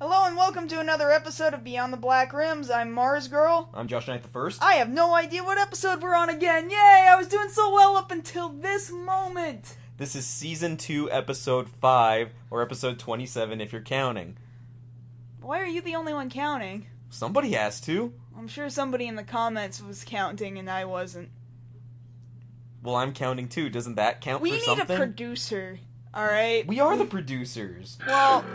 Hello and welcome to another episode of Beyond the Black Rims. I'm Mars Girl. I'm Josh Knight the First. I have no idea what episode we're on again. Yay! I was doing so well up until this moment. This is Season 2, Episode 5, or Episode 27 if you're counting. Why are you the only one counting? Somebody has to. I'm sure somebody in the comments was counting and I wasn't. Well, I'm counting too. Doesn't that count for something? We need a producer, alright? We are the producers. Well,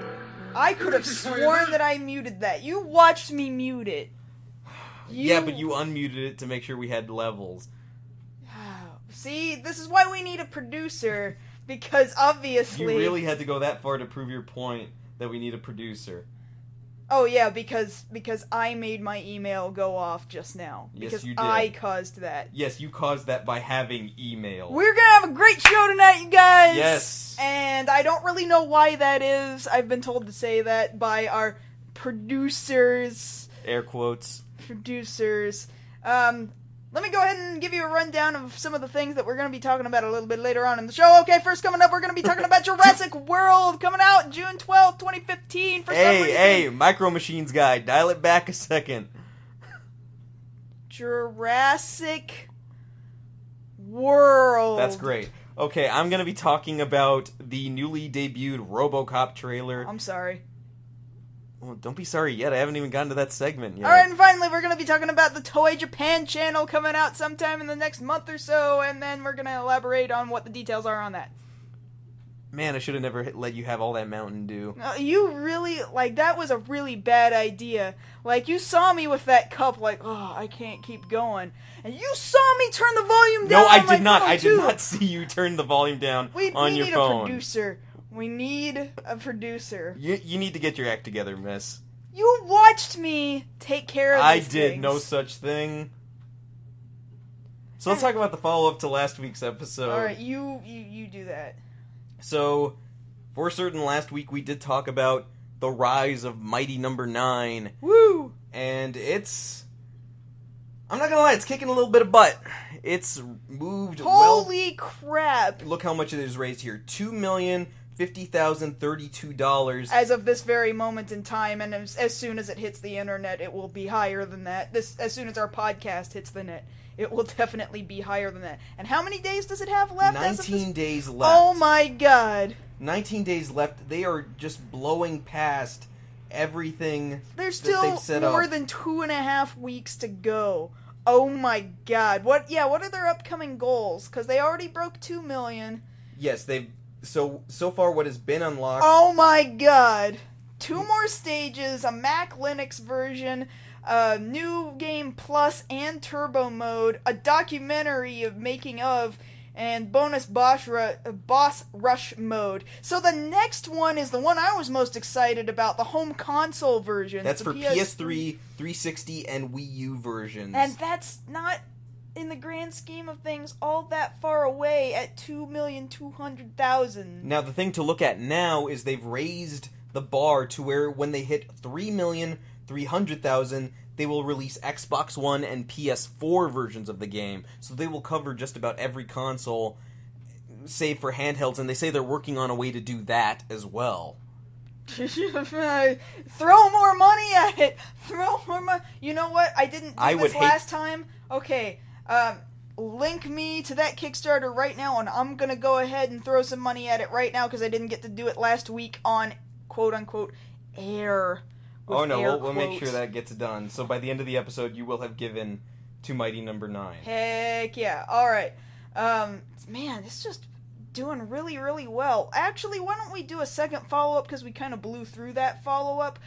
I could have sworn that I muted that. You watched me mute it. Yeah, but you unmuted it to make sure we had levels. See, this is why we need a producer, because obviously... You really had to go that far to prove your point that we need a producer. Oh yeah, because I made my email go off just now. Yes, because you did. I caused that. Yes, you caused that by having email. We're gonna have a great show tonight, you guys! Yes! And I don't really know why that is. I've been told to say that by our producers. Air quotes. Producers. Let me go ahead and give you a rundown of some of the things that we're going to be talking about a little bit later on in the show. Okay, first coming up, we're going to be talking about Jurassic World, coming out June 12th, 2015, for some reason. Hey, Micro Machines guy, dial it back a second. Jurassic World. That's great. Okay, I'm going to be talking about the newly debuted Robocop trailer. I'm sorry. Well, don't be sorry yet. I haven't even gotten to that segment yet. Alright, and finally, we're going to be talking about the Toei Japan Channel coming out sometime in the next month or so, and then we're going to elaborate on what the details are on that. Man, I should have never let you have all that Mountain Dew. You really, that was a really bad idea. You saw me with that cup, oh, I can't keep going. And you saw me turn the volume down. No, I on my did not. phone, I too. did not see you turn the volume down on your phone. We need a producer. We need a producer. You need to get your act together, miss. You watched me take care of these I did things. no such thing. So let's talk about the follow-up to last week's episode. Alright, you do that. So, for certain, last week we did talk about the rise of Mighty Number 9. Woo! And it's... I'm not gonna lie, it's kicking a little bit of butt. It's moved Holy crap! Look how much it is raised here. $2,050,032. As of this very moment in time, and as soon as it hits the internet, it will be higher than that. As soon as our podcast hits the net, it will definitely be higher than that. And how many days does it have left? 19 days left. Oh my god. 19 days left. They are just blowing past everything. There's that they've still set more up. than 2.5 weeks to go. Oh my god. What are their upcoming goals? Because they already broke 2 million. Yes, they've... So far what has been unlocked... Oh my god. 2 more stages, a Mac Linux version, a new game plus and turbo mode, a documentary of making of, and bonus boss rush mode. So the next one is the one I was most excited about, the home console version. That's for PS3, 360, and Wii U versions. And that's not, in the grand scheme of things, all that far away at 2,200,000. Now, the thing to look at now is they've raised the bar to where when they hit 3,300,000, they will release Xbox One and PS4 versions of the game. So they will cover just about every console, save for handhelds, and they say they're working on a way to do that as well. Throw more money at it! Throw more money! You know what? I didn't do this last time. Okay, link me to that Kickstarter right now, and I'm gonna go ahead and throw some money at it right now, because I didn't get to do it last week on quote-unquote air. Oh no, we'll make sure that gets done. So by the end of the episode, you will have given to Mighty Number 9. Heck yeah. Alright. Man, it's just doing really, really well. Actually, why don't we do a second follow-up, because we kind of blew through that follow-up.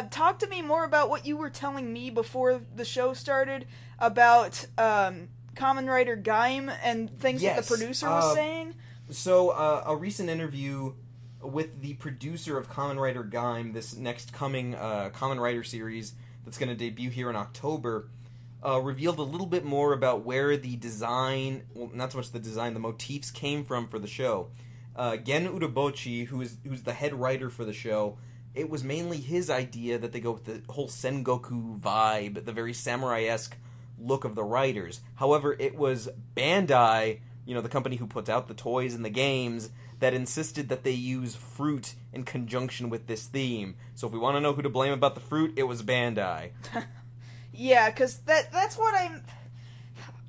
Talk to me more about what you were telling me before the show started about Kamen Rider Gaim and things that the producer was saying. So, a recent interview with the producer of Kamen Rider Gaim, this next coming Kamen Rider series that's going to debut here in October, revealed a little bit more about where the design, well, not so much the design, the motifs came from for the show. Gen Urobuchi, who's the head writer for the show, it was mainly his idea that they go with the whole Sengoku vibe, the very samurai-esque look of the writers. However, it was Bandai, the company who puts out the toys and the games, that insisted that they use fruit in conjunction with this theme. So if we want to know who to blame about the fruit, it was Bandai. Yeah, because that's what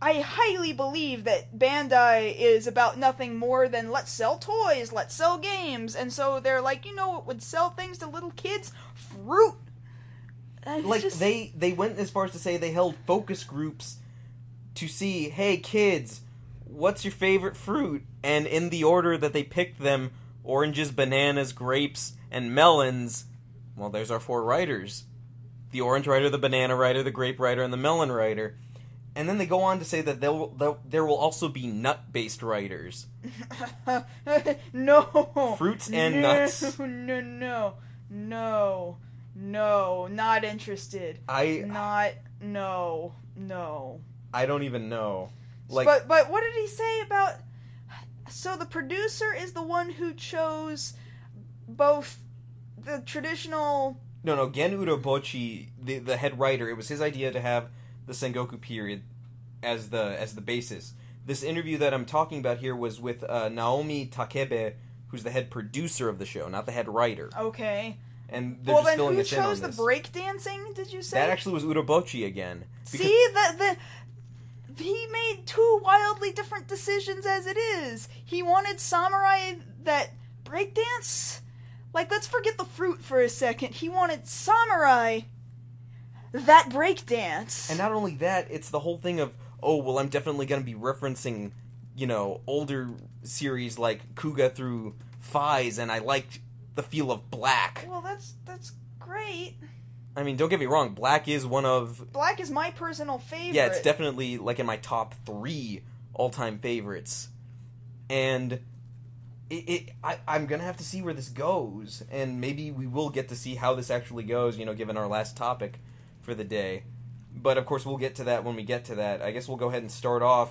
I highly believe that Bandai is about nothing more than let's sell toys, let's sell games, and so they're like, you know what would sell things to little kids? Fruit! Like, they went as far as to say they held focus groups to see, hey kids, what's your favorite fruit? And in the order that they picked them, oranges, bananas, grapes, and melons, well, there's our 4 writers. The orange writer, the banana writer, the grape writer, and the melon writer. And then they go on to say that there will also be nut-based writers. No! Fruits and nuts. No, not interested. No. I don't even know. Like, but what did he say about... So the producer is the one who chose both the traditional... No, Gen Urobuchi, the head writer, it was his idea to have the Sengoku period as the basis. This interview that I'm talking about here was with Naomi Takebe, who's the head producer of the show, not the head writer. Okay. And they're just filling us in on this. Well, then who chose the breakdancing, did you say? That actually was Urobuchi again. See, he made 2 wildly different decisions as it is. He wanted samurai that breakdance. Like, let's forget the fruit for a second. He wanted samurai that breakdance. And not only that, it's the whole thing of, oh, well, I'm definitely going to be referencing, you know, older series like Kuga through Faiz, and I liked the feel of black. Well, that's great. I mean, don't get me wrong, black is one of... Black is my personal favorite. Yeah, it's definitely, like, in my top 3 all-time favorites. And I'm gonna have to see where this goes, and maybe we will get to see how this actually goes, you know, given our last topic for the day. But, of course, we'll get to that when we get to that. I guess we'll go ahead and start off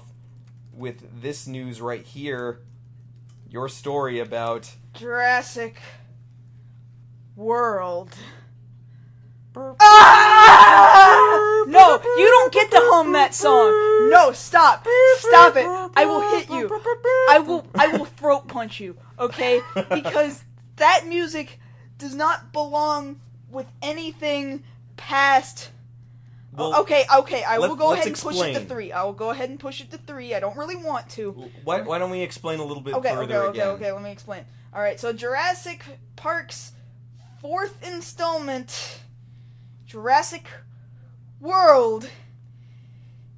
with this news right here. Your story about... Jurassic World. Ah! No, you don't get to hum that song. No, stop. Stop it. I will hit you. I will throat punch you, okay? Because that music does not belong with anything past... Well, okay, I will go ahead and explain. push it to 3. I will go ahead and push it to 3. I don't really want to. Why don't we explain a little bit further again? Okay, let me explain. Alright, so Jurassic Park's 4th installment, Jurassic World,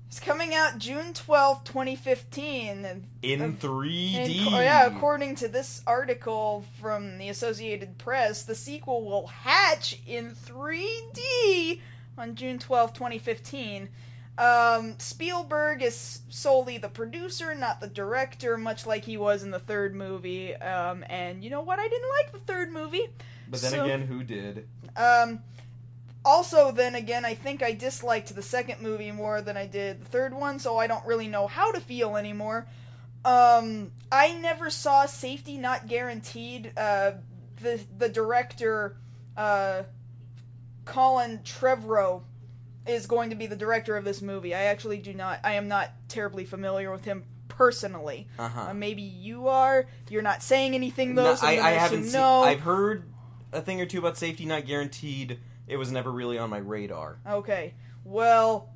is coming out June 12th, 2015. In 3D. According to this article from the Associated Press, the sequel will hatch in 3D on June 12th, 2015. Spielberg is solely the producer, not the director, much like he was in the 3rd movie. And you know what? I didn't like the 3rd movie. But then again, who did? Also, then again, I think I disliked the 2nd movie more than I did the 3rd one, so I don't really know how to feel anymore. I never saw Safety Not Guaranteed. The director, Colin Trevorrow, is going to be the director of this movie. I am not terribly familiar with him personally. Maybe you are. You're not saying anything though. So I haven't seen. I've heard a thing or two about Safety Not Guaranteed. It was never really on my radar. Okay. Well,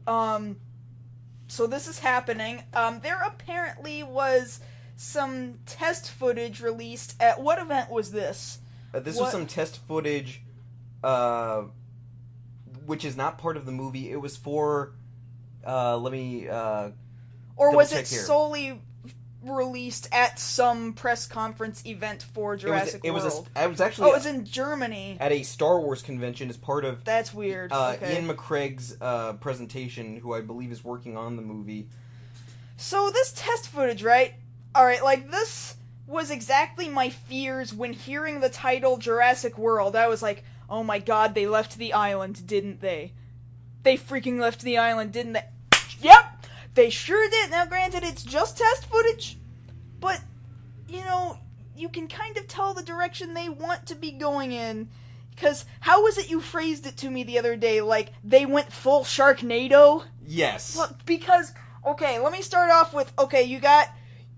so this is happening. There apparently was some test footage released at... What event was this? This was some test footage, which is not part of the movie. It was for... let me... or was it solely released at some press conference event for Jurassic World? It was actually... it was in Germany. At a Star Wars convention as part of... That's weird. Okay. Ian McCraig's presentation, who I believe is working on the movie. So this test footage, right? Alright, like, this was exactly my fears when hearing the title Jurassic World. I was like, oh my god, they left the island, didn't they? They freaking left the island, didn't they? Yep! They sure did. Now, granted, it's just test footage, but, you know, you can kind of tell the direction they want to be going in. Because, how was it you phrased it to me the other day? Like, they went full Sharknado? Yes. Look, because, okay, let me start off with, okay, you got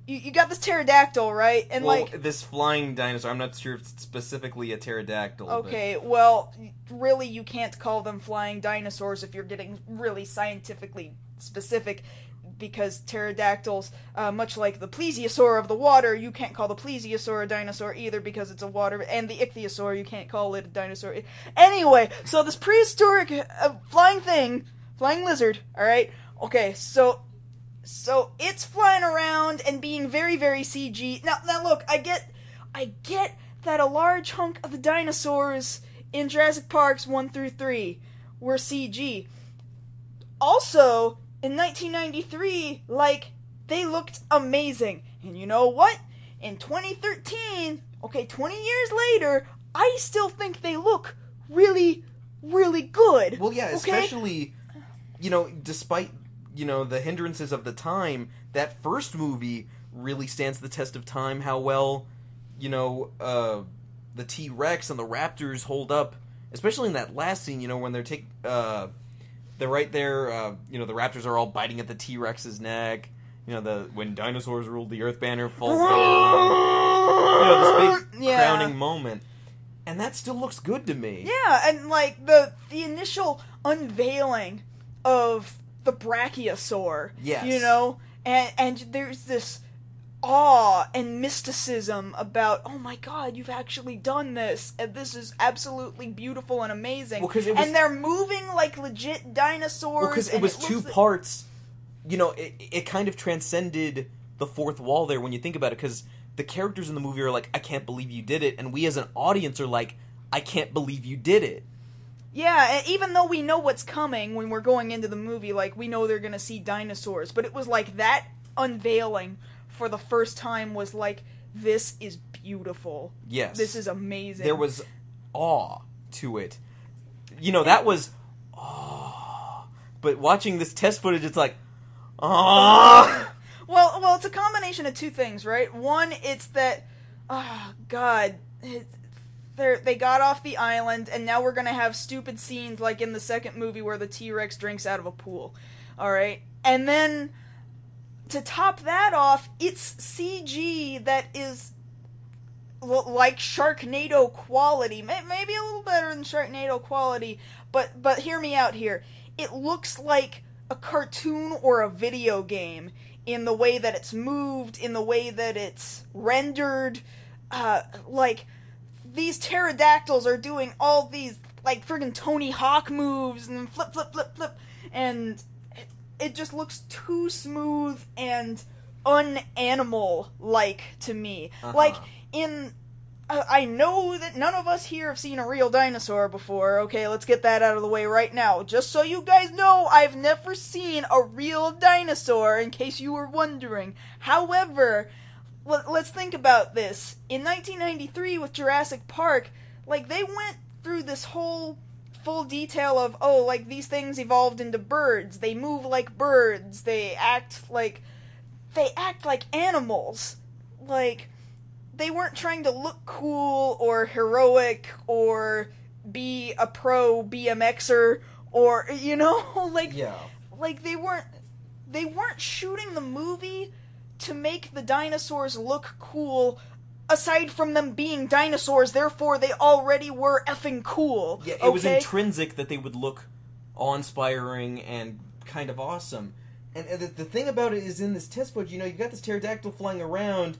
you got this pterodactyl, right? And well, this flying dinosaur, I'm not sure if it's specifically a pterodactyl. Okay, well, really you can't call them flying dinosaurs if you're getting really scientifically specific, because pterodactyls, much like the plesiosaur of the water, you can't call the plesiosaur a dinosaur either because it's a water, and the ichthyosaur, you can't call it a dinosaur. Anyway, so this prehistoric flying lizard, alright? Okay, so it's flying around and being very, very CG. Now look, I get that a large hunk of the dinosaurs in Jurassic Parks 1 through 3 were CG. Also, in 1993, they looked amazing. And you know what? In 2013, 20 years later, I still think they look really, really good. Well, yeah, especially, despite, the hindrances of the time, that first movie really stands the test of time, how well, the T-Rex and the Raptors hold up, especially in that last scene, when they're right there, the Raptors are all biting at the T-Rex's neck, when dinosaurs ruled the Earth banner falls down, this big crowning moment. And that still looks good to me. Yeah, and the initial unveiling of the Brachiosaur. Yes. And there's this awe and mysticism about, oh my god, you've actually done this, and this is absolutely beautiful and amazing. Well, and they're moving like legit dinosaurs. Well, because it was two parts. It kind of transcended the fourth wall there when you think about it, because the characters in the movie are like, I can't believe you did it, and we as an audience are like, I can't believe you did it. Yeah, and even though we know what's coming when we're going into the movie, we know they're gonna see dinosaurs, but it was that unveiling for the first time was this is beautiful. Yes. This is amazing. There was awe to it. That was awe. But watching this test footage, it's like, awe. Well, it's a combination of two things, right? One, it's that, they got off the island, and now we're gonna have stupid scenes like in the second movie where the T-Rex drinks out of a pool. Alright? And then, to top that off, it's CG that is like Sharknado quality. Maybe a little better than Sharknado quality, but hear me out here. It looks like a cartoon or a video game in the way that it's moved, in the way that it's rendered. These pterodactyls are doing all these, friggin' Tony Hawk moves, and flip, flip, flip, flip, and it just looks too smooth and unanimal-like to me. I know that none of us here have seen a real dinosaur before, okay, let's get that out of the way right now. Just so you guys know, I've never seen a real dinosaur, in case you were wondering. However, let's think about this. In 1993 with Jurassic Park, they went through this whole full detail of, these things evolved into birds. They move like birds. They act like animals. They weren't trying to look cool or heroic or be a pro BMXer or, Yeah. They weren't shooting the movie to make the dinosaurs look cool, aside from them being dinosaurs, therefore they already were effing cool. Yeah, it was intrinsic that they would look awe-inspiring and kind of awesome. And the thing about it is, in this test footage, you've got this pterodactyl flying around,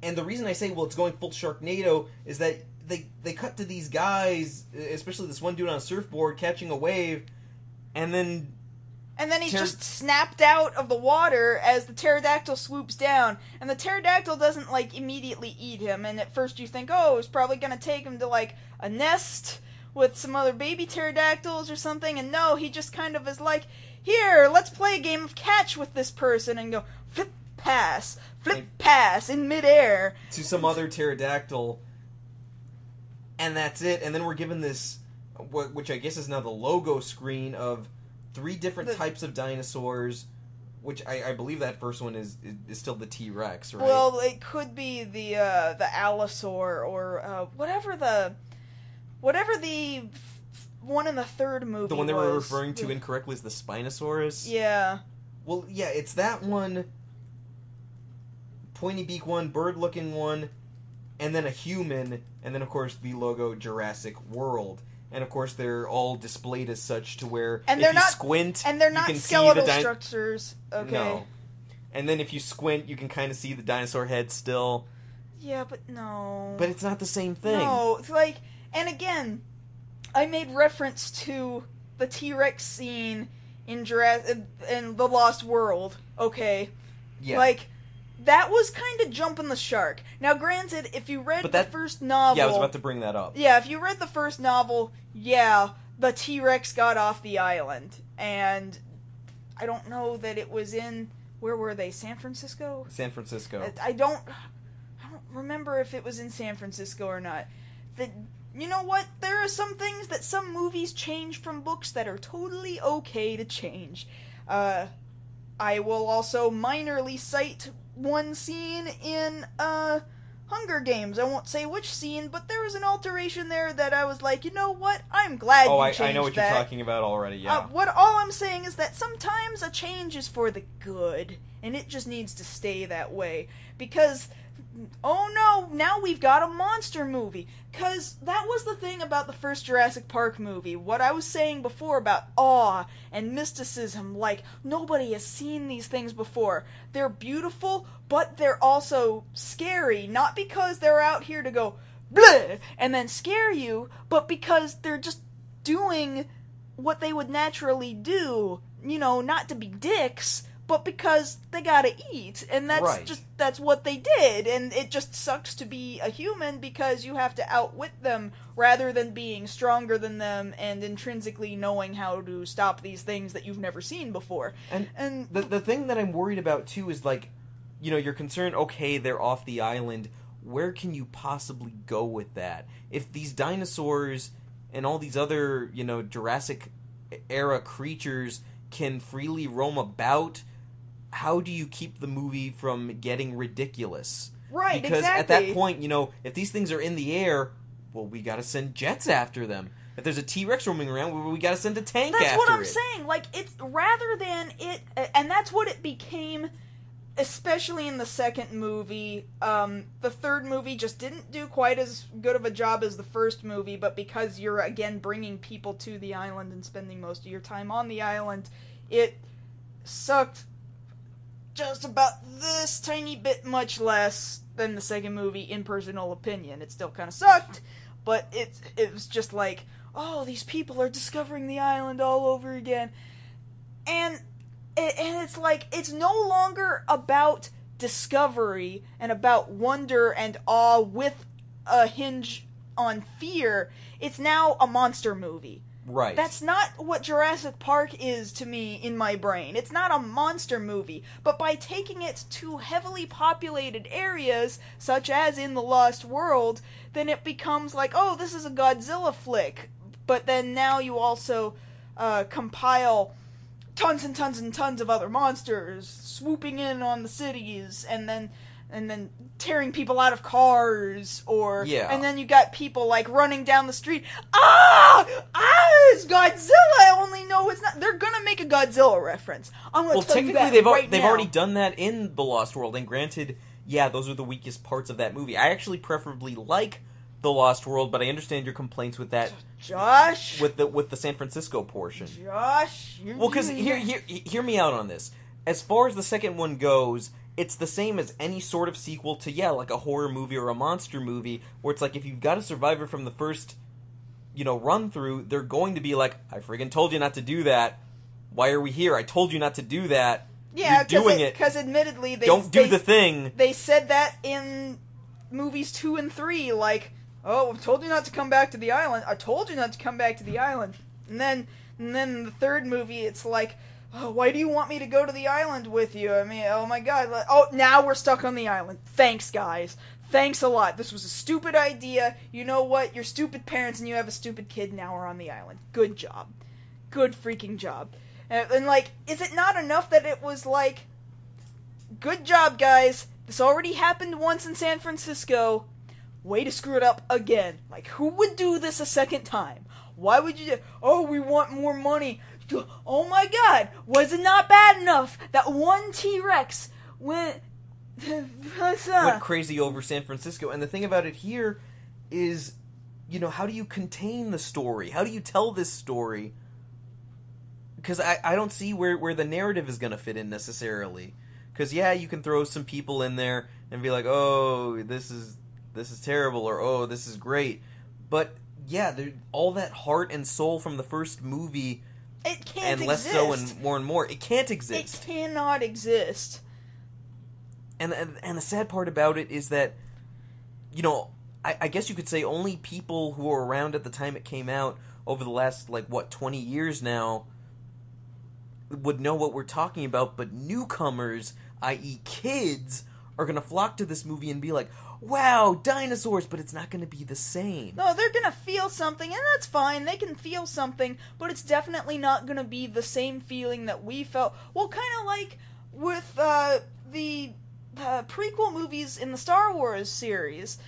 and the reason I say, it's going full Sharknado, is that they cut to these guys, especially this one dude on a surfboard, catching a wave, and then he's just snapped out of the water as the pterodactyl swoops down. And the pterodactyl doesn't, immediately eat him. And at first you think, it's probably gonna take him to, a nest with some other baby pterodactyls or something. And no, he just kind of is like, here, let's play a game of catch with this person. And go, flip, pass in midair. To some other pterodactyl. And that's it. And then we're given this, which I guess is now the logo screen of 3 different types of dinosaurs, which I believe that first one is still the T-Rex, right? Well, it could be the Allosaur or whatever the one in the third movie. The one they were referring to incorrectly is the Spinosaurus. Yeah. Well, yeah, it's that one. pointy beak one, bird-looking one, and then a human, and then, of course, the logo Jurassic World. And, of course, they're all displayed as such to where if you squint, and they're you not can skeletal see the structures. Okay. No. And then if you squint, you can kind of see the dinosaur head still. Yeah, but no. But it's not the same thing. No, it's like, and again, I made reference to the T-Rex scene in The Lost World. Okay. Yeah. Like, that was kind of jumping the shark. Now, granted, if you read the first novel... Yeah, I was about to bring that up. Yeah, if you read the first novel, yeah, the T-Rex got off the island. And I don't know that it was in... Where were they? San Francisco? San Francisco. I don't remember if it was in San Francisco or not. You know what? There are some things that some movies change from books that are totally okay to change. I will also minorly cite one scene in Hunger Games. I won't say which scene, but there was an alteration there that I was like, you know what? I'm glad you changed that. I know what you're talking about already, yeah. All I'm saying is that sometimes a change is for the good, and it just needs to stay that way. Because, oh no, now we've got a monster movie. Because that was the thing about the first Jurassic Park movie. What I was saying before about awe and mysticism, like, nobody has seen these things before. They're beautiful, but they're also scary. Not because they're out here to go, bleh, and then scare you, but because they're just doing what they would naturally do. You know, not to be dicks, but because they gotta eat, and that's what they did, and it just sucks to be a human because you have to outwit them rather than being stronger than them and intrinsically knowing how to stop these things that you've never seen before. And the thing that I'm worried about too is, like, you know, you're concerned, okay, they're off the island, where can you possibly go with that? If these dinosaurs and all these other, you know, Jurassic era creatures can freely roam about, how do you keep the movie from getting ridiculous? Right, because exactly. At that point, you know, if these things are in the air, well, we gotta send jets after them. If there's a T-Rex roaming around, well, we gotta send a tank after it. That's what I'm saying. Like, it's rather than it... And that's what it became, especially in the second movie. The third movie just didn't do quite as good of a job as the first movie, but because you're, again, bringing people to the island and spending most of your time on the island, it sucked just about this tiny bit much less than the second movie, in personal opinion. It still kind of sucked, but it was just like, oh, these people are discovering the island all over again. And it's like, it's no longer about discovery and about wonder and awe with a hinge on fear. It's now a monster movie. Right. That's not what Jurassic Park is to me in my brain. It's not a monster movie. But by taking it to heavily populated areas, such as in The Lost World, then it becomes like, oh, this is a Godzilla flick. But then now you also compile tons and tons and tons of other monsters swooping in on the cities, and then tearing people out of cars, and then you got people like running down the street. It's Godzilla! I only know it's not. They're gonna make a Godzilla reference. I'm gonna tell you that they've already done that in The Lost World, and granted, yeah, those are the weakest parts of that movie. I actually preferably like The Lost World, but I understand your complaints with that, Josh. With the San Francisco portion, Josh. Well, because hear me out on this. As far as the second one goes, it's the same as any sort of sequel to, like a horror movie or a monster movie, where it's like, if you've got a survivor from the first, run through, they're going to be like, I friggin' told you not to do that. Why are we here? I told you not to do that. Yeah, you're doing it. Because admittedly, don't do the thing. They said that in movies 2 and 3, like, oh, I told you not to come back to the island. I told you not to come back to the island. And then in the third movie, it's like, oh, why do you want me to go to the island with you? I mean, oh my god. Oh, now we're stuck on the island. Thanks, guys. Thanks a lot. This was a stupid idea. You know what? You're stupid parents and you have a stupid kid. Now we're on the island. Good job. Good freaking job. And like, is it not enough that it was like, good job, guys. This already happened once in San Francisco. Way to screw it up again. Like, who would do this a second time? Why would you oh, we want more money. Oh my god, was it not bad enough that one T-Rex went went crazy over San Francisco. And the thing about it here is, how do you contain the story? How do you tell this story? Because I don't see where the narrative is going to fit in necessarily. Because, yeah, you can throw some people in there and be like, oh, this is terrible, or oh, this is great. But, yeah, all that heart and soul from the first movie, it can't and less so and more, it can't exist. It cannot exist. And the sad part about it is that, I guess you could say only people who were around at the time it came out over the last, 20 years now would know what we're talking about, but newcomers, i.e. kids, are going to flock to this movie and be like, wow, dinosaurs, but it's not going to be the same. No, they're going to feel something, and that's fine. They can feel something, but it's definitely not going to be the same feeling that we felt. Well, kind of like with the prequel movies in the Star Wars series.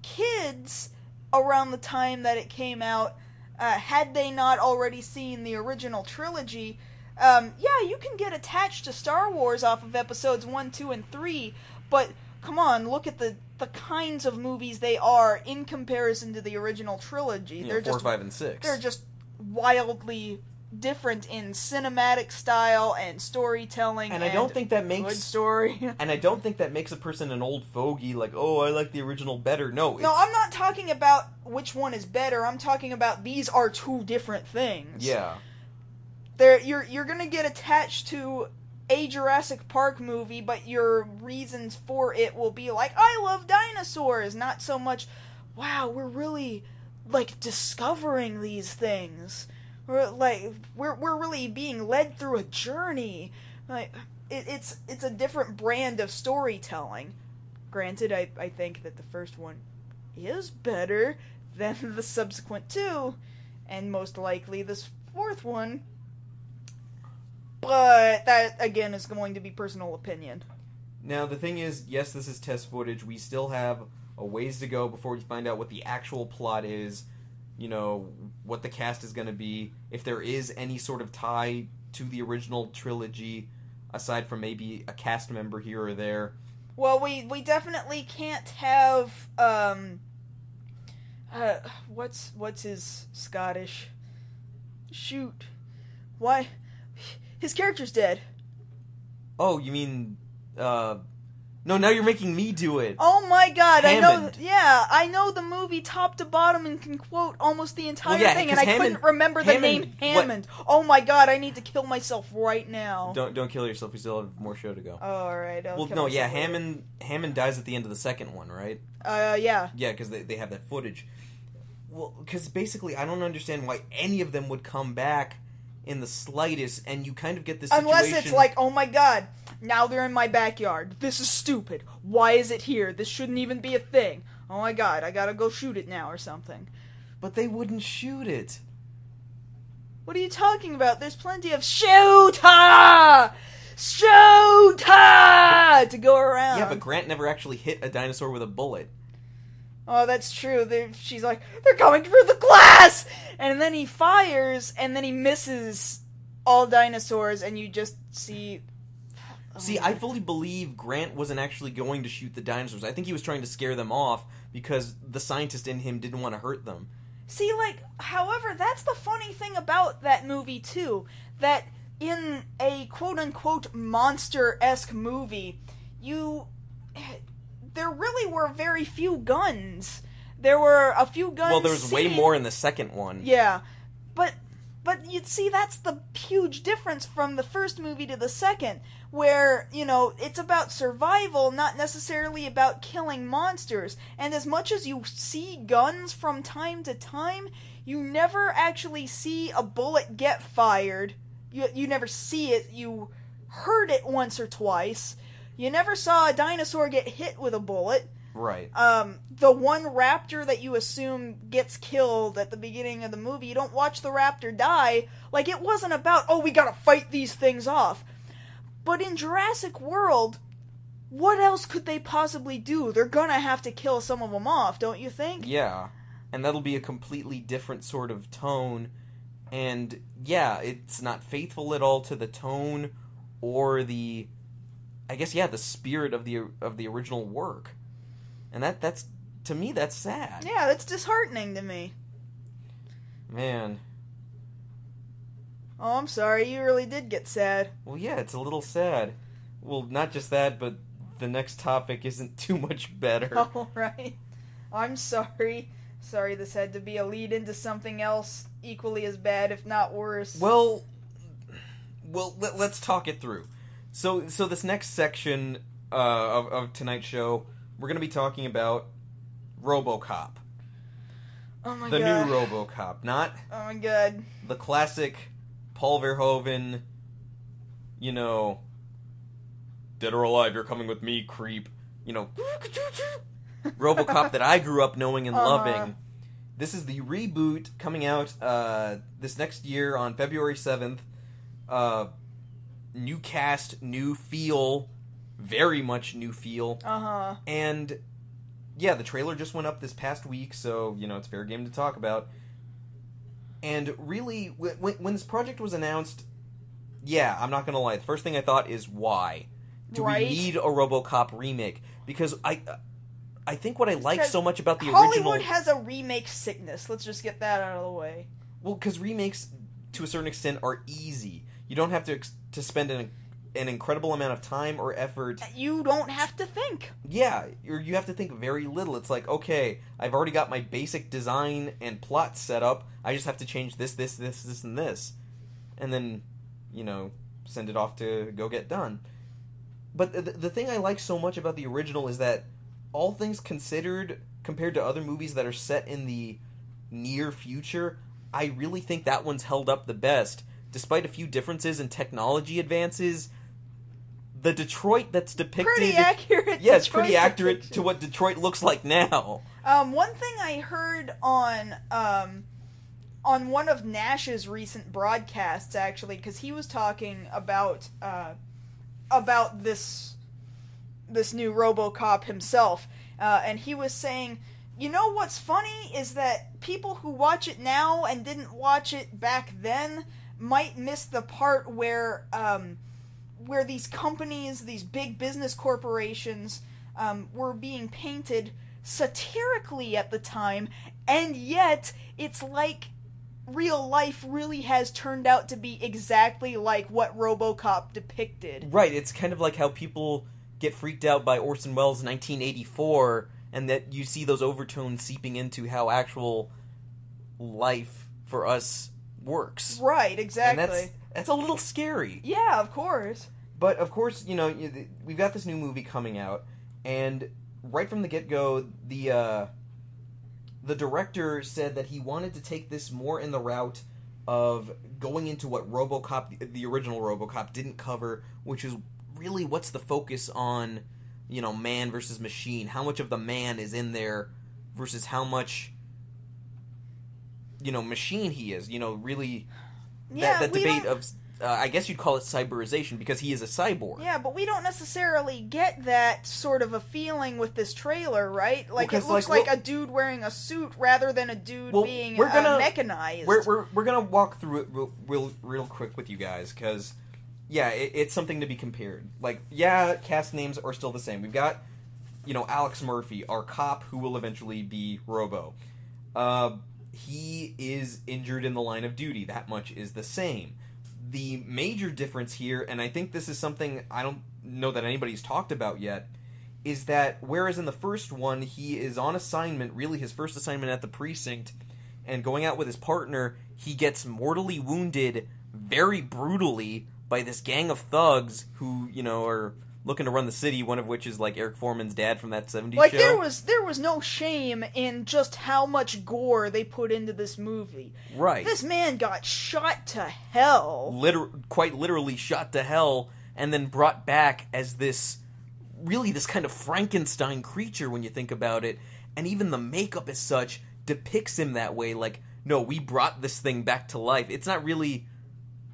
Kids, around the time that it came out, had they not already seen the original trilogy, you can get attached to Star Wars off of episodes 1, 2, and 3, but come on, look at the kinds of movies they are in comparison to the original trilogy. They're 4, 5, and 6. They're just wildly different in cinematic style and storytelling, and I don't think that makes good story. And I don't think that makes a person an old fogey, like, oh, I like the original better. No, I'm not talking about which one is better. I'm talking about these are two different things. Yeah. You're gonna get attached to a Jurassic Park movie, but your reasons for it will be like, I love dinosaurs, not so much, wow, we're really, discovering these things. We're really being led through a journey. It's a different brand of storytelling. Granted, I think that the first one is better than the subsequent two, and most likely this fourth one. But that, again, is going to be personal opinion. Now, the thing is, yes, this is test footage. We still have a ways to go before we find out what the actual plot is, what the cast is going to be, if there is any sort of tie to the original trilogy, aside from maybe a cast member here or there. Well, we definitely can't have, what's his Scottish? Shoot. Why? His character's dead. Oh, you mean, no, now you're making me do it. Oh my god, Hammond. I know the movie top to bottom and can quote almost the entire thing, and I couldn't remember the name Hammond. What? Oh my god, I need to kill myself right now. Don't kill yourself, we still have more show to go. Oh, alright, Hammond dies at the end of the second one, right? Yeah. Yeah, because they have that footage. Well, because basically I don't understand why any of them would come back in the slightest, and you kind of get this situation... Unless it's like, oh my god, now they're in my backyard. This is stupid. Why is it here? This shouldn't even be a thing. Oh my god, I gotta go shoot it now or something. But they wouldn't shoot it. What are you talking about? There's plenty of shooter to go around. Yeah, but Grant never actually hit a dinosaur with a bullet. Oh, that's true. She's like, they're coming through the glass! And then he fires, and then he misses all dinosaurs, and you just see... See, I fully believe Grant wasn't actually going to shoot the dinosaurs. I think he was trying to scare them off because the scientist in him didn't want to hurt them. See, however, that's the funny thing about that movie, too. That in a quote-unquote monster-esque movie, there really were very few guns. There were a few guns. Well, there was way more in the second one. Yeah, but you'd see that's the huge difference from the first movie to the second, where, it's about survival, not necessarily about killing monsters. And as much as you see guns from time to time, you never actually see a bullet get fired. You never see it. You heard it once or twice. You never saw a dinosaur get hit with a bullet. Right. The one raptor that you assume gets killed at the beginning of the movie, you don't watch the raptor die. It wasn't about, oh, we gotta fight these things off. But in Jurassic World, what else could they possibly do? They're gonna have to kill some of them off, don't you think? Yeah. And that'll be a completely different sort of tone. And, yeah, it's not faithful at all to the tone or the I guess, yeah, the spirit of the original work. And that's, to me, that's sad. Yeah, that's disheartening to me. Man. Oh, I'm sorry, you really did get sad. Well, yeah, it's a little sad. Well, not just that, but the next topic isn't too much better. All right. I'm sorry. Sorry this had to be a lead into something else equally as bad, if not worse. Well, let's talk it through. So this next section of tonight's show, we're going to be talking about Robocop. Oh my god. The god. new Robocop, not Oh my god. the classic Paul Verhoeven, you know, dead or alive, you're coming with me, creep. You know, Robocop that I grew up knowing and loving. This is the reboot coming out this next year on February 7th. New cast, new feel, very much new feel. And yeah, the trailer just went up this past week, so, you know, it's fair game to talk about. And really, when this project was announced, yeah, I'm not gonna lie, the first thing I thought is, why? Do we need a Robocop remake? Because I think what I like so much about the original... Hollywood has a remake sickness. Let's just get that out of the way. Well, because remakes, to a certain extent, are easy. You don't have to spend an incredible amount of time or effort. You don't have to think. Yeah, you have to think very little. It's like, okay, I've already got my basic design and plot set up. I just have to change this, and this. And then, you know, send it off to go get done. But the thing I like so much about the original is that, all things considered, compared to other movies that are set in the near future, I really think that one's held up the best. Despite a few differences in technology advances, the Detroit that's depicted... Pretty accurate. Yeah, it's pretty accurate to what Detroit looks like now. One thing I heard on one of Nash's recent broadcasts, actually, because he was talking about this new Robocop himself, and he was saying, you know what's funny is that people who watch it now and didn't watch it back then might miss the part where these companies, these big business corporations, were being painted satirically at the time, and yet it's like real life really has turned out to be exactly like what Robocop depicted. Right, it's kind of like how people get freaked out by Orson Welles' 1984, and that you see those overtones seeping into how actual life for us works. Right, exactly. And that's a little scary. Yeah, of course. But, of course, you know, we've got this new movie coming out, and right from the get-go, the director said that he wanted to take this more in the route of going into what Robocop, the original Robocop, didn't cover, which is really what's the focus on, you know, man versus machine. How much of the man is in there versus how much, you know, machine he is. You know, really, that debate of, I guess you'd call it cyberization, because he is a cyborg. Yeah, but we don't necessarily get that sort of a feeling with this trailer, right? Like, it looks like a dude wearing a suit rather than a dude being mechanized. We're gonna walk through it real quick with you guys, because, yeah, it's something to be compared. Like, yeah, cast names are still the same. We've got, you know, Alex Murphy, our cop, who will eventually be Robo. He is injured in the line of duty. That much is the same. The major difference here, and I think this is something I don't know that anybody's talked about yet, is that whereas in the first one he is on assignment, really his first assignment at the precinct, and going out with his partner, he gets mortally wounded very brutally by this gang of thugs who, you know, are looking to run the city, one of which is like Eric Foreman's dad from that 70s like, show. There was no shame in just how much gore they put into this movie. Right. This man got shot to hell. Quite literally shot to hell, and then brought back as this kind of Frankenstein creature when you think about it. And even the makeup as such depicts him that way. Like, no, we brought this thing back to life. It's not really...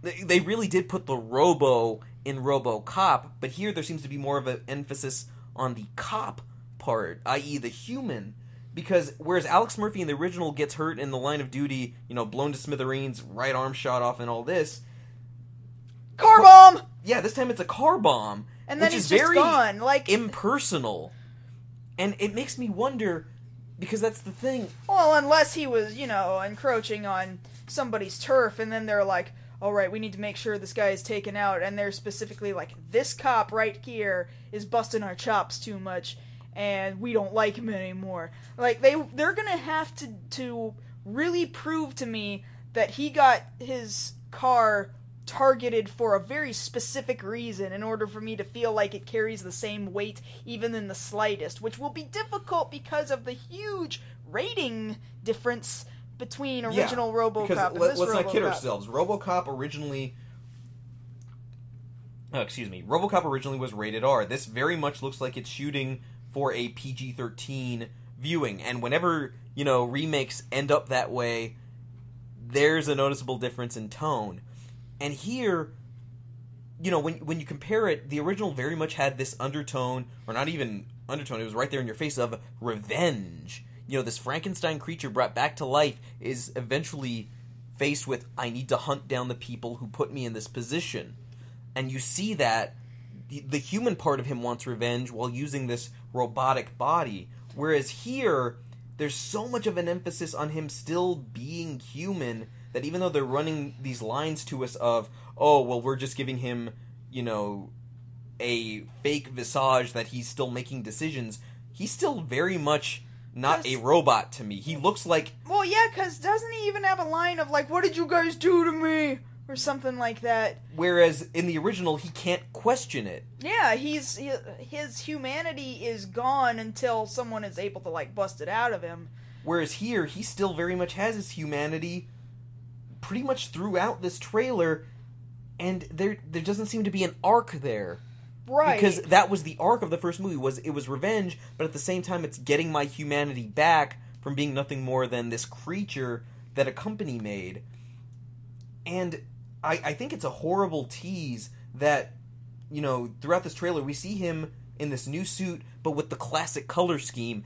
They really did put the Robo in RoboCop, but here there seems to be more of an emphasis on the cop part, i.e. the human. Because whereas Alex Murphy in the original gets hurt in the line of duty, you know, blown to smithereens, right arm shot off and all this... Car bomb! Yeah, this time it's a car bomb. And then which he's is just very gone. Like, impersonal. And it makes me wonder, because that's the thing. well, unless he was, encroaching on somebody's turf, and then they're like, alright, we need to make sure this guy is taken out, and they're specifically like, this cop right here is busting our chops too much, and we don't like him anymore. Like, they're gonna have to really prove to me that he got his car targeted for a very specific reason in order for me to feel like it carries the same weight even in the slightest, which will be difficult because of the huge rating difference between original RoboCop and this RoboCop. Let's not kid ourselves. RoboCop originally was rated R. This very much looks like it's shooting for a PG-13 viewing, and whenever, remakes end up that way, there's a noticeable difference in tone. And here, when you compare it, the original very much had this undertone, or not even undertone, it was right there in your face, of revenge. This Frankenstein creature brought back to life is eventually faced with, I need to hunt down the people who put me in this position. And you see that the human part of him wants revenge while using this robotic body. Whereas here, there's so much of an emphasis on him still being human that even though they're running these lines to us of, oh, well, we're just giving him, a fake visage that he's still making decisions, he's still very much not a robot to me. He looks like... Well, yeah, because doesn't he even have a line of, like, what did you guys do to me? Or something like that. Whereas in the original, he can't question it. Yeah, his humanity is gone until someone is able to, like, bust it out of him. Whereas here, he still very much has his humanity pretty much throughout this trailer, and there doesn't seem to be an arc there. Right. Because that was the arc of the first movie, it was revenge, but at the same time it's getting my humanity back from being nothing more than this creature that a company made. And I think it's a horrible tease that, throughout this trailer we see him in this new suit, but with the classic color scheme,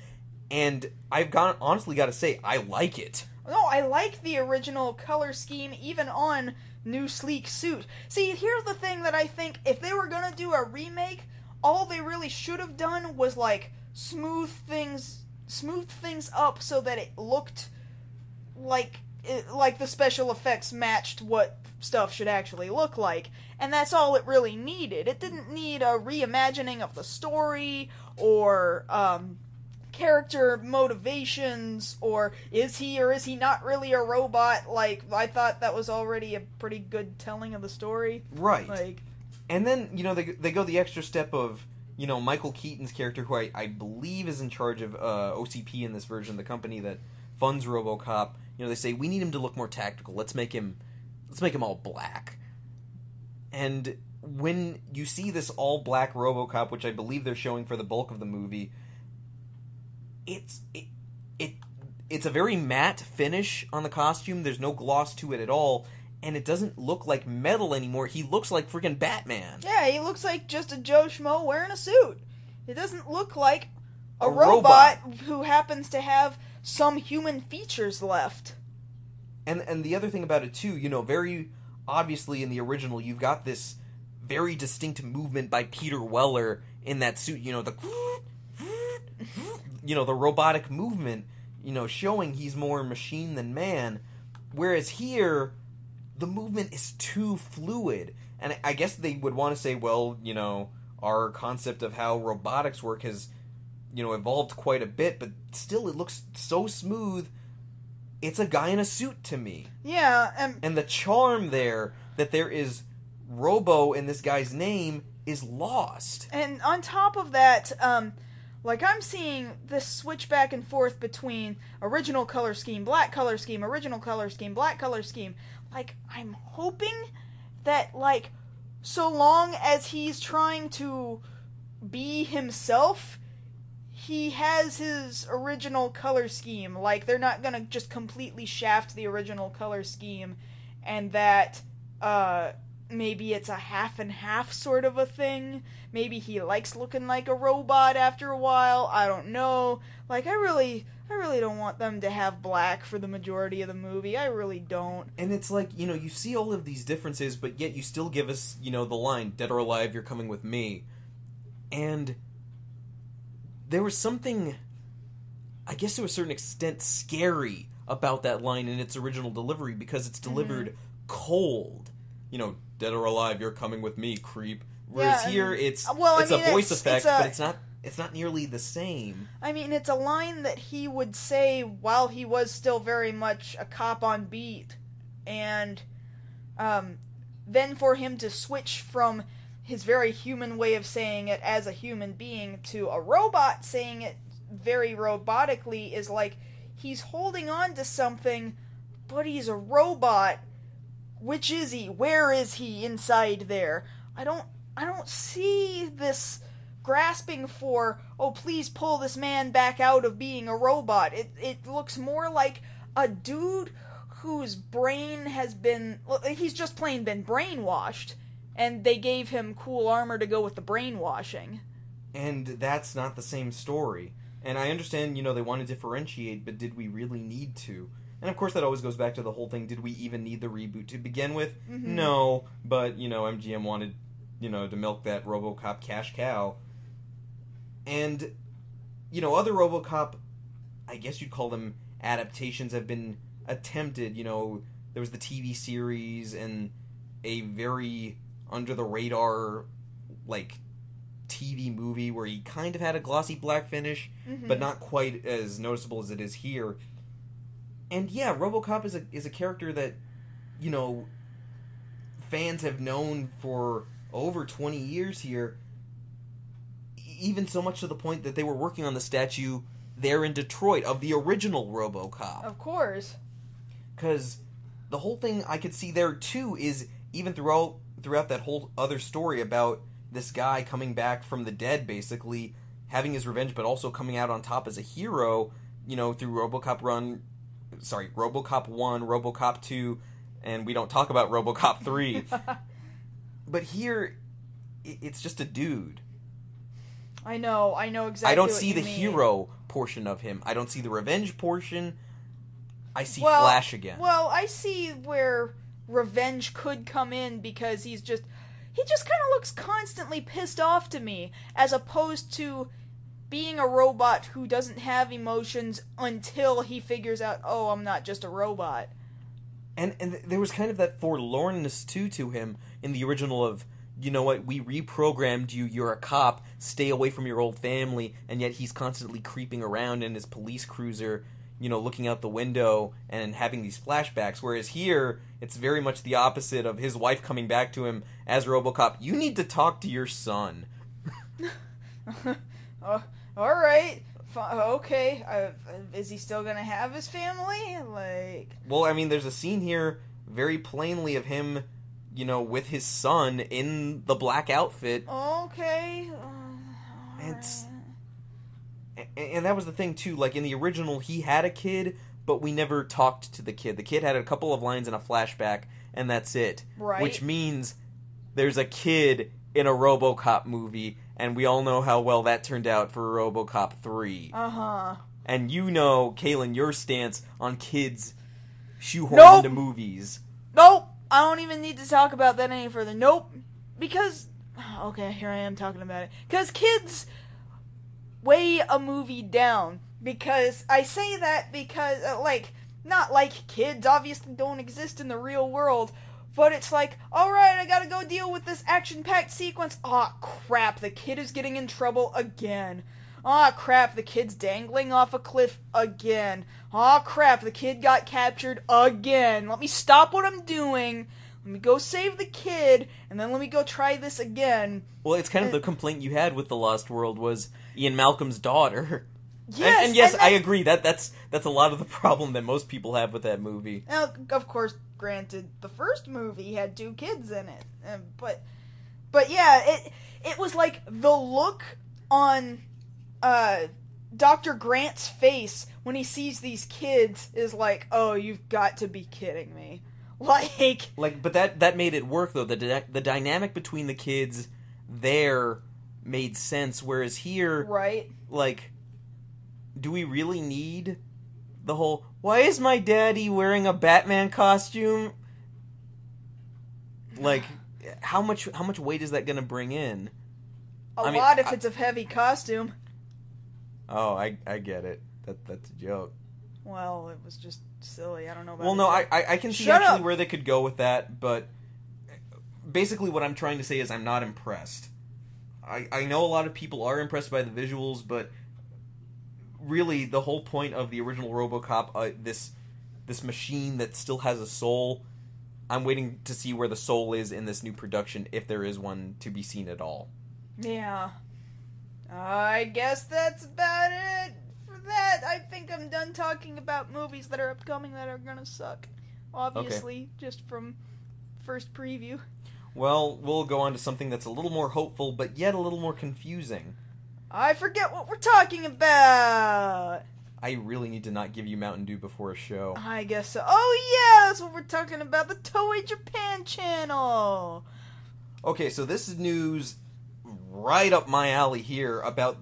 and honestly got to say, I like it. No, I like the original color scheme, even on new sleek suit. See, here's the thing that I think, if they were gonna do a remake, all they really should have done was, like, smooth things up so that it looked like the special effects matched what stuff should actually look like. And that's all it really needed. It didn't need a reimagining of the story, or, character motivations, or is he not really a robot. Like, I thought that was already a pretty good telling of the story. Right. Like, and then, they go the extra step of, Michael Keaton's character, who I believe is in charge of OCP in this version, the company that funds RoboCop. They say, we need him to look more tactical. Let's make him all black. And when you see this all black RoboCop, which I believe they're showing for the bulk of the movie, it's a very matte finish on the costume. There's no gloss to it at all, and it doesn't look like metal anymore. He looks like freaking Batman. Yeah, he looks like just a Joe Schmo wearing a suit. It doesn't look like a robot who happens to have some human features left. And the other thing about it too, very obviously in the original, you've got this very distinct movement by Peter Weller in that suit. The robotic movement, showing he's more machine than man. Whereas here, the movement is too fluid. And I guess they would want to say, well, our concept of how robotics work has, evolved quite a bit, but still it looks so smooth. It's a guy in a suit to me. Yeah, and the charm there, that there is Robo in this guy's name, is lost. And on top of that, like, I'm seeing this switch back and forth between original color scheme, black color scheme, original color scheme, black color scheme. Like, I'm hoping that, like, so long as he's trying to be himself, he has his original color scheme. Like, they're not gonna just completely shaft the original color scheme, and that, maybe it's a half and half sort of a thing. Maybe he likes looking like a robot after a while. I don't know. Like, I really don't want them to have black for the majority of the movie. I really don't. And it's like, you see all of these differences, but yet you still give us, the line, dead or alive, you're coming with me. And there was something, I guess to a certain extent, scary about that line in its original delivery, because it's delivered cold. You know, dead or alive, you're coming with me, creep. Whereas here, it's a voice effect, but it's not nearly the same. I mean, it's a line that he would say while he was still very much a cop on beat. And then for him to switch from his very human way of saying it as a human being to a robot saying it very robotically is like he's holding on to something, but he's a robot. Which is he? Where is he inside there? I don't see this grasping for, oh, please pull this man back out of being a robot. It looks more like a dude whose brain has been, well, he's just plain been brainwashed, and they gave him cool armor to go with the brainwashing. And that's not the same story. And I understand, they want to differentiate, but did we really need to? And of course that always goes back to the whole thing, did we even need the reboot to begin with? Mm-hmm. No, but, MGM wanted, to milk that Robocop cash cow. And, other Robocop, I guess you'd call them adaptations, have been attempted. There was the TV series and a very under-the-radar, TV movie where he kind of had a glossy black finish, but not quite as noticeable as it is here. And yeah, Robocop is a character that, fans have known for over 20 years here, even so much to the point that they were working on the statue there in Detroit of the original Robocop. Of course. Because the whole thing I could see there, too, is even throughout that whole other story about this guy coming back from the dead, basically, having his revenge, but also coming out on top as a hero, through Robocop 1, Robocop 2, and we don't talk about Robocop 3. But here, it's just a dude. I know exactly. I don't what see you the mean. hero portion of him. I don't see the revenge portion. I see Flash again. Well, I see where revenge could come in because he just kind of looks constantly pissed off to me, as opposed to being a robot who doesn't have emotions until he figures out, oh, I'm not just a robot. And there was kind of that forlornness, too, to him in the original of, you know what, we reprogrammed you, you're a cop, stay away from your old family, and yet he's constantly creeping around in his police cruiser, looking out the window and having these flashbacks, whereas here, it's very much the opposite of his wife coming back to him as RoboCop. You need to talk to your son. Alright. Okay. Is he still gonna have his family? Well, I mean, there's a scene here very plainly of him, with his son in the black outfit. Okay. And that was the thing, too. In the original, he had a kid, but we never talked to the kid. The kid had a couple of lines in a flashback, and that's it. Right. Which means there's a kid in a RoboCop movie, and we all know how well that turned out for RoboCop 3. Uh-huh. And Kaylin, your stance on kids shoehorned into movies. Nope. I don't even need to talk about that any further. Nope. Because, okay, here I am talking about it. Because kids weigh a movie down. Because, I say that because, not like kids obviously don't exist in the real world, but it's like, alright, I gotta go deal with this action-packed sequence. Aw, crap, the kid is getting in trouble again. Aw, crap, the kid's dangling off a cliff again. Aw, crap, the kid got captured again. Let me stop what I'm doing. Let me go save the kid, and then let me go try this again. Well, it's kind of the complaint you had with The Lost World was Ian Malcolm's daughter. Yes, and yes, I agree. That's a lot of the problem that most people have with that movie. Now, of course, granted, the first movie had 2 kids in it, but yeah, it was like the look on Dr. Grant's face when he sees these kids is like, oh, you've got to be kidding me. But that made it work, though. The dynamic between the kids there made sense, whereas here, right? Do we really need the whole, why is my daddy wearing a Batman costume? How much weight is that going to bring in? A lot if it's a heavy costume. Oh, I get it. That's a joke. Well, it was just silly. I don't know about. Well, no, I can see actually where they could go with that, but basically what I'm trying to say is I'm not impressed. I know a lot of people are impressed by the visuals, but really the whole point of the original Robocop, this machine that still has a soul, I'm waiting to see where the soul is in this new production, if there is one to be seen at all. Yeah. I guess that's about it for that. I think I'm done talking about movies that are upcoming that are gonna suck. Obviously, just from first preview. Well, we'll go on to something that's a little more hopeful, but yet a little more confusing. I forget what we're talking about! I really need to not give you Mountain Dew before a show. I guess so. Oh yeah, that's what we're talking about, the Toei Japan Channel! Okay, so this is news right up my alley here about,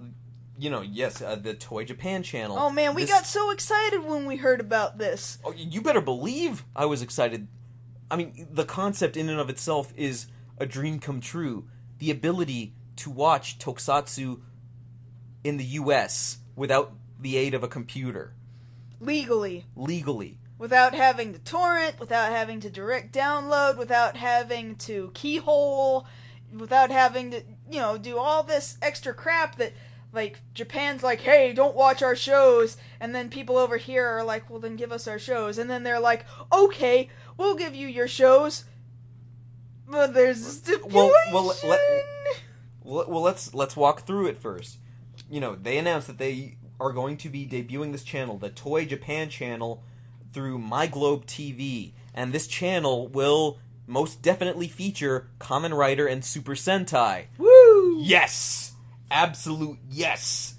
the Toei Japan Channel. Oh man, we got so excited when we heard about this. Oh, you better believe I was excited. I mean, the concept in and of itself is a dream come true. The ability to watch tokusatsu in the US without the aid of a computer. Legally. Without having to torrent, without having to direct download, without having to keyhole, without having to, do all this extra crap that, like, Japan's like, hey, don't watch our shows, and then people over here are like, well, then give us our shows, and then they're like, okay, we'll give you your shows, but there's a stipulation. Well, let's walk through it first. They announced that they are going to be debuting this channel, the Toei Japan Channel, through MyGlobe TV, and this channel will most definitely feature Kamen Rider and Super Sentai. Woo! Yes! Absolute yes!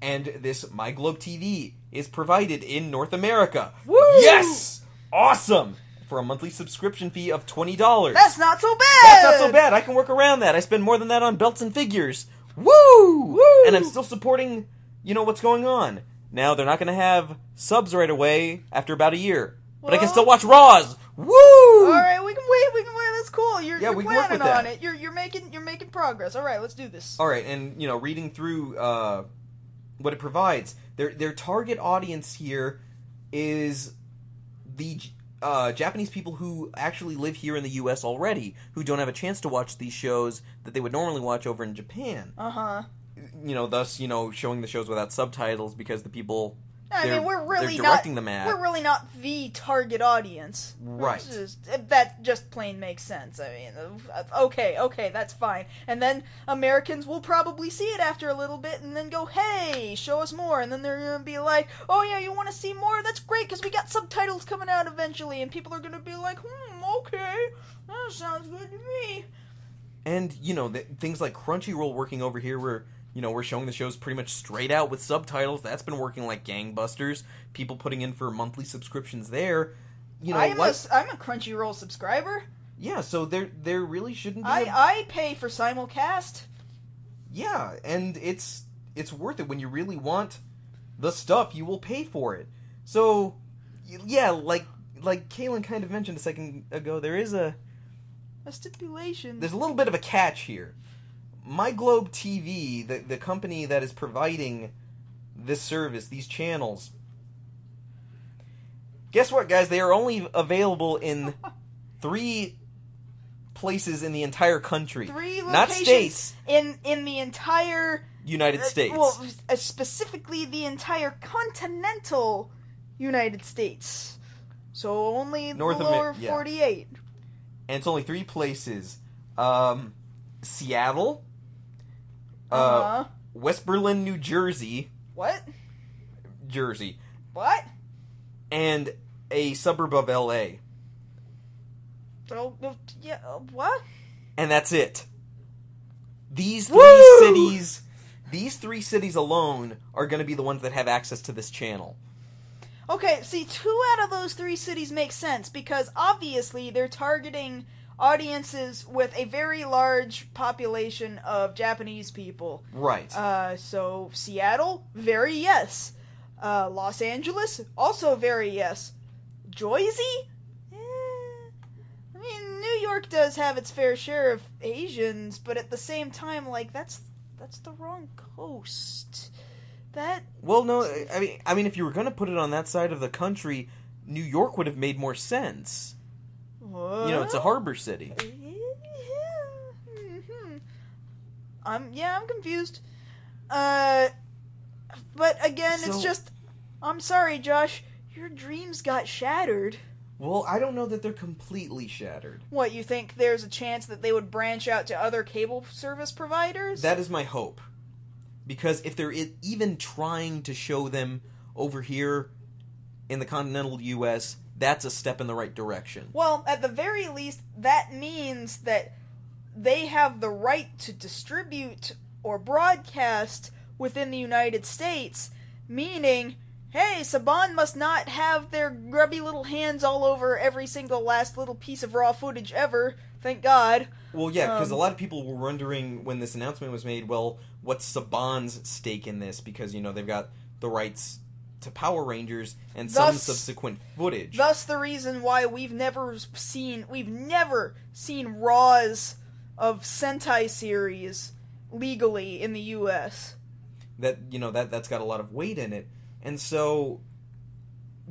And this MyGlobe TV is provided in North America. Woo! Yes! Awesome! For a monthly subscription fee of $20. That's not so bad! That's not so bad! I can work around that. I spend more than that on belts and figures. Woo! Woo! And I'm still supporting, what's going on. Now, they're not going to have subs right away after about a year. But I can still watch Raws! Woo! Alright, we can wait, that's cool. You're we can work planning with that. on it. You're making progress. Alright, let's do this. Alright, and, reading through what it provides, their target audience here is the Japanese people who actually live here in the U.S. already, who don't have a chance to watch these shows that they would normally watch over in Japan. Uh-huh. Thus, showing the shows without subtitles because the people we're really directing them at. We're really not the target audience. Right. That just plain makes sense. I mean, okay, that's fine. And then Americans will probably see it after a little bit and then go, hey, show us more. And then they're going to be like, oh yeah, you want to see more? That's great, because we got subtitles coming out eventually. And people are going to be like, okay, that sounds good to me. And, things like Crunchyroll working over here where we're showing the shows pretty much straight out with subtitles. That's been working like gangbusters. People putting in for monthly subscriptions there. I'm a Crunchyroll subscriber. Yeah, so there really shouldn't be. I pay for simulcast. Yeah, and it's worth it when you really want the stuff. You will pay for it. So, yeah, like Kaylin kind of mentioned a second ago, there is a stipulation. There's a little bit of a catch here. MyGlobe TV, the company that is providing this service, these channels, guess what, guys? They are only available in 3 places in the entire country. 3 locations, not states. In the entire United States. Well, specifically the entire continental United States. So only the lower 48. And it's only 3 places. Seattle, West Berlin, New Jersey. What? Jersey. What? And a suburb of L.A. Oh, yeah, what? And that's it. These 3 cities alone are going to be the ones that have access to this channel. Okay, see, 2 out of those 3 cities make sense, because obviously they're targeting audiences with a very large population of Japanese people. Right. So Seattle, very yes. Los Angeles, also very yes. Jersey? I mean, New York does have its fair share of Asians, but at the same time, like, that's That's the wrong coast. That... Well, no, I mean, if you were going to put it on that side of the country, New York would have made more sense. What? You know, it's a harbor city. I'm confused. But again, it's just... I'm sorry, Josh. Your dreams got shattered. Well, I don't know that they're completely shattered. What, you think there's a chance that they would branch out to other cable service providers? That is my hope. Because if they're even trying to show them over here in the continental U.S., that's a step in the right direction. Well, at the very least, that means that they have the right to distribute or broadcast within the United States, meaning... Hey, Saban must not have their grubby little hands all over every single last little piece of raw footage ever. Thank God. Well, yeah, because a lot of people were wondering when this announcement was made, well, what's Saban's stake in this? Because, you know, they've got the rights to Power Rangers and some subsequent footage. Thus the reason why we've never seen Raws of Sentai series legally in the U.S. That, you know, that's got a lot of weight in it. And so,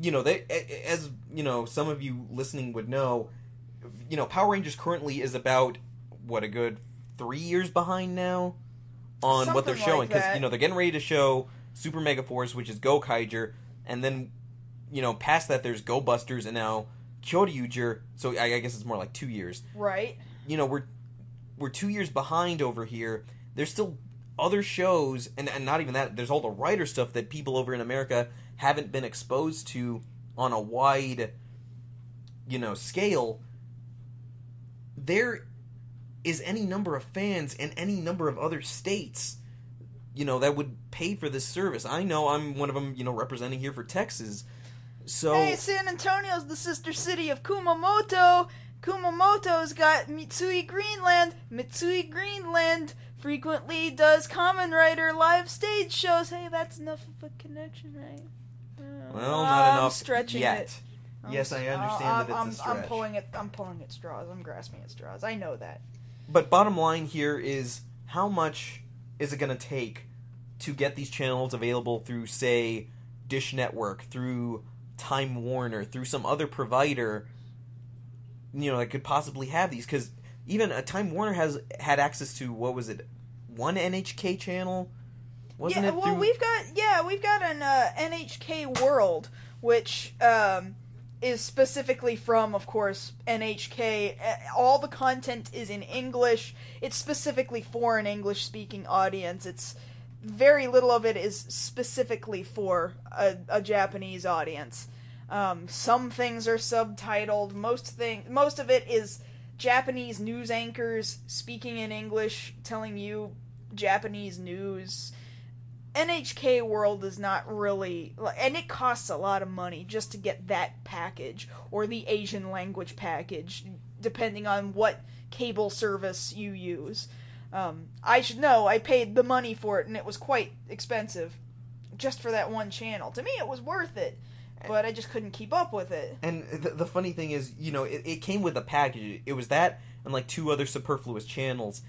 you know, they, as, you know, some of you listening would know, you know, Power Rangers currently is about, what, a good 3 years behind now on Something what they're showing. Because, like you know, they're getting ready to show Super Mega Force, which is Gokaiger, and then, you know, past that there's Go Busters and now Kyoryuger, so I guess it's more like 2 years. Right. You know, we're 2 years behind over here. There's still other shows, and not even that, there's all the writer stuff that people over in America haven't been exposed to on a wide, you know, scale. There is any number of fans in any number of other states, you know, that would pay for this service. I know I'm one of them, you know, representing here for Texas. So, hey, San Antonio's the sister city of Kumamoto. Kumamoto's got Mitsui Greenland. Mitsui Greenland frequently does Kamen Rider live stage shows. Hey, that's enough of a connection, right? Well, not enough stretching yet. it. Yes, I understand that it's a stretch. I'm pulling at straws. I'm grasping at straws. I know that. But bottom line here is, how much is it going to take to get these channels available through, say, Dish Network, through Time Warner, through some other provider, you know, that could possibly have these? Because even Time Warner has had access to, what was it, one NHK channel? Wasn't it? Well, we've got an NHK World, which is specifically from, of course, NHK. All the content is in English. It's specifically for an English-speaking audience. It's very little of it is specifically for a Japanese audience. Some things are subtitled. Most of it is Japanese news anchors speaking in English, telling you Japanese news. NHK World is not really... And it costs a lot of money just to get that package, or the Asian language package, depending on what cable service you use. I should know, I paid the money for it, and it was quite expensive, just for that one channel. To me, it was worth it. But I just couldn't keep up with it. And the funny thing is, you know, it came with a package. It was that and like 2 other superfluous channels.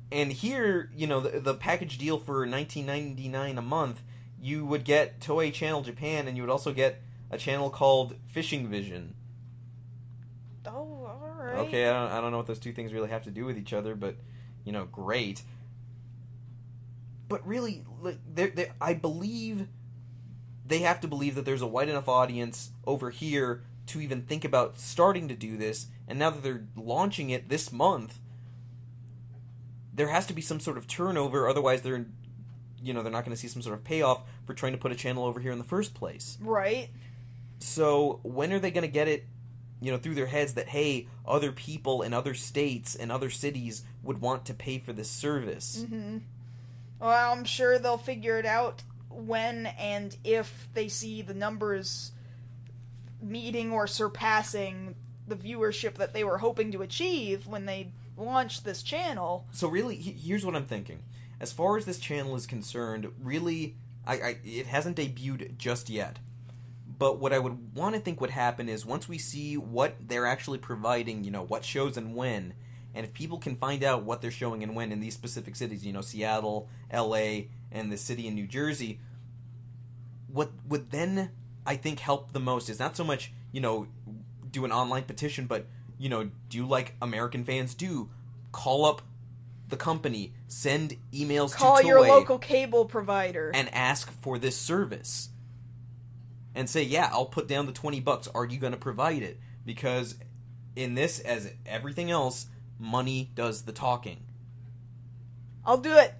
And here, you know, the package deal for $19.99 a month, you would get Toei Channel Japan, and you would also get a channel called Fishing Vision. Oh, alright. Okay, I don't know what those two things really have to do with each other, but, you know, great. But really, I believe... They have to believe that there's a wide enough audience over here to even think about starting to do this, and now that they're launching it this month, there has to be some sort of turnover, otherwise they're not going to see some sort of payoff for trying to put a channel over here in the first place. Right. So, when are they going to get it, you know, through their heads that, hey, other people in other states and other cities would want to pay for this service? Mm-hmm. Well, I'm sure they'll figure it out when and if they see the numbers meeting or surpassing the viewership that they were hoping to achieve when they launched this channel. So really, here's what I'm thinking. As far as this channel is concerned, really, it hasn't debuted just yet. But what I would want to think would happen is once we see what they're actually providing, you know, what shows and when, And if people can find out what they're showing and when in these specific cities, Seattle, LA, and the city in New Jersey, what would then, I think, help the most is not so much, do an online petition, but, do like American fans do. Call up the company, send emails to Toei. Call your local cable provider. And ask for this service. And say, yeah, I'll put down the $20. Are you going to provide it? Because in this, as everything else, money does the talking. I'll do it.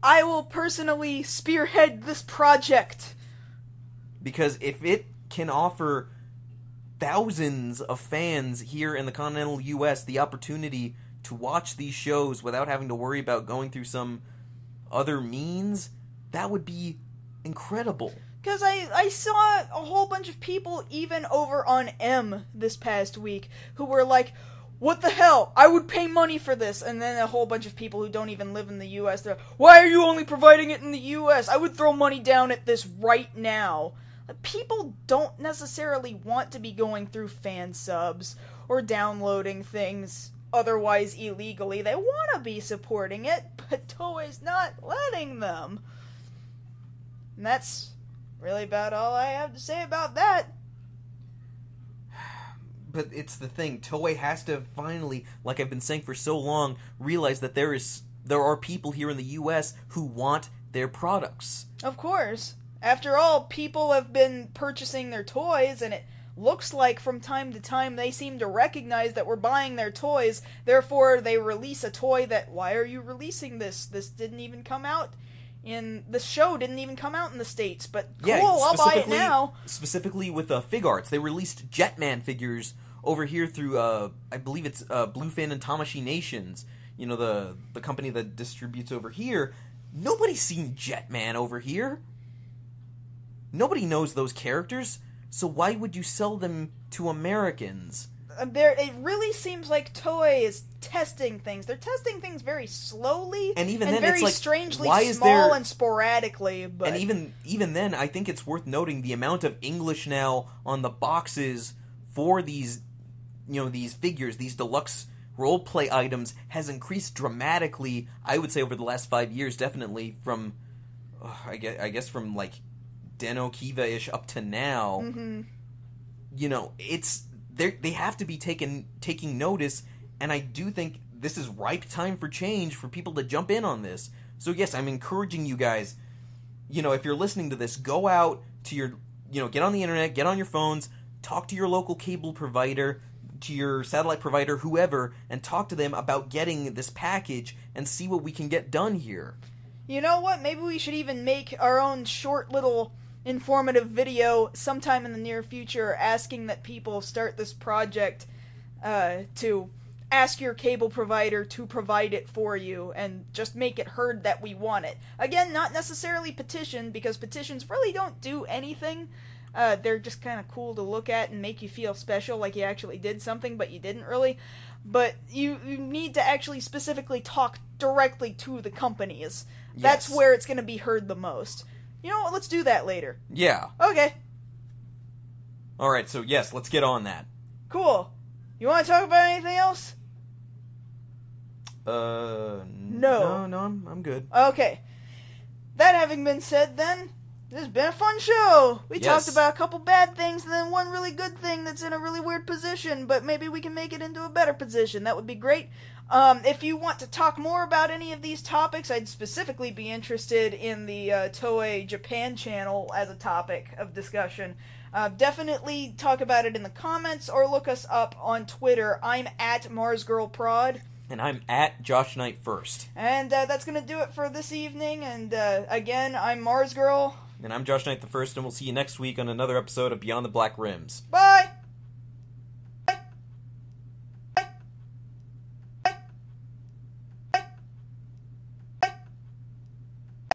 I will personally spearhead this project. Because if it can offer thousands of fans here in the continental U.S. the opportunity to watch these shows without having to worry about going through some other means, that would be incredible. Because I saw a whole bunch of people, even over on M this past week, who were like, what the hell? I would pay money for this. And then a whole bunch of people who don't even live in the U.S., they're, why are you only providing it in the U.S.? I would throw money down at this right now. People don't necessarily want to be going through fan subs or downloading things otherwise illegally. They want to be supporting it, but Toei's not letting them. And that's really about all I have to say about that. But it's the thing, Toei has to finally, like I've been saying for so long, realize that there are people here in the U.S. who want their products. Of course. After all, people have been purchasing their toys, and it looks like from time to time they seem to recognize that we're buying their toys, therefore they release a toy that, why are you releasing this? This didn't even come out the show didn't even come out in the States, but cool, yeah, I'll buy it now. Specifically with Fig Arts, they released Jetman figures over here through, I believe it's Bluefin and Tamashii Nations, the company that distributes over here. Nobody's seen Jetman over here. Nobody knows those characters, so why would you sell them to Americans? It really seems like Toei is testing things. They're testing things very slowly and even then, very it's like, strangely why is small and sporadically. But... And even then, I think it's worth noting the amount of English now on the boxes for these, these figures, these deluxe roleplay items, has increased dramatically. I would say over the last 5 years, definitely from, I guess from like Den-O Kiva-ish up to now. Mm-hmm. It's. They have to be taking notice, and I do think this is ripe time for change for people to jump in on this. So yes, I'm encouraging you guys, if you're listening to this, go out to your, get on the internet, get on your phones, talk to your local cable provider, to your satellite provider, whoever, and talk to them about getting this package and see what we can get done here. You know what? Maybe we should even make our own short little informative video sometime in the near future asking that people start this project to ask your cable provider to provide it for you and just make it heard that we want it. Again, not necessarily petition, because petitions really don't do anything. They're just kind of cool to look at and make you feel special, like you actually did something, but you didn't really. But you need to actually specifically talk directly to the companies. Yes. That's where it's going to be heard the most. You know what? Let's do that later. Yeah. Okay. Alright, so yes, let's get on that. Cool. You want to talk about anything else? No. No, I'm good. Okay. That having been said, then, this has been a fun show. We talked about a couple bad things and then one really good thing that's in a really weird position, but maybe we can make it into a better position. That would be great. If you want to talk more about any of these topics, I'd specifically be interested in the Toei Japan Channel as a topic of discussion. Definitely talk about it in the comments or look us up on Twitter. I'm at MarsGirlProd. And I'm at Josh Knight First. And that's going to do it for this evening. And again, I'm MarsGirl. And I'm Josh Knight the First, and we'll see you next week on another episode of Beyond the Black Rims. Bye!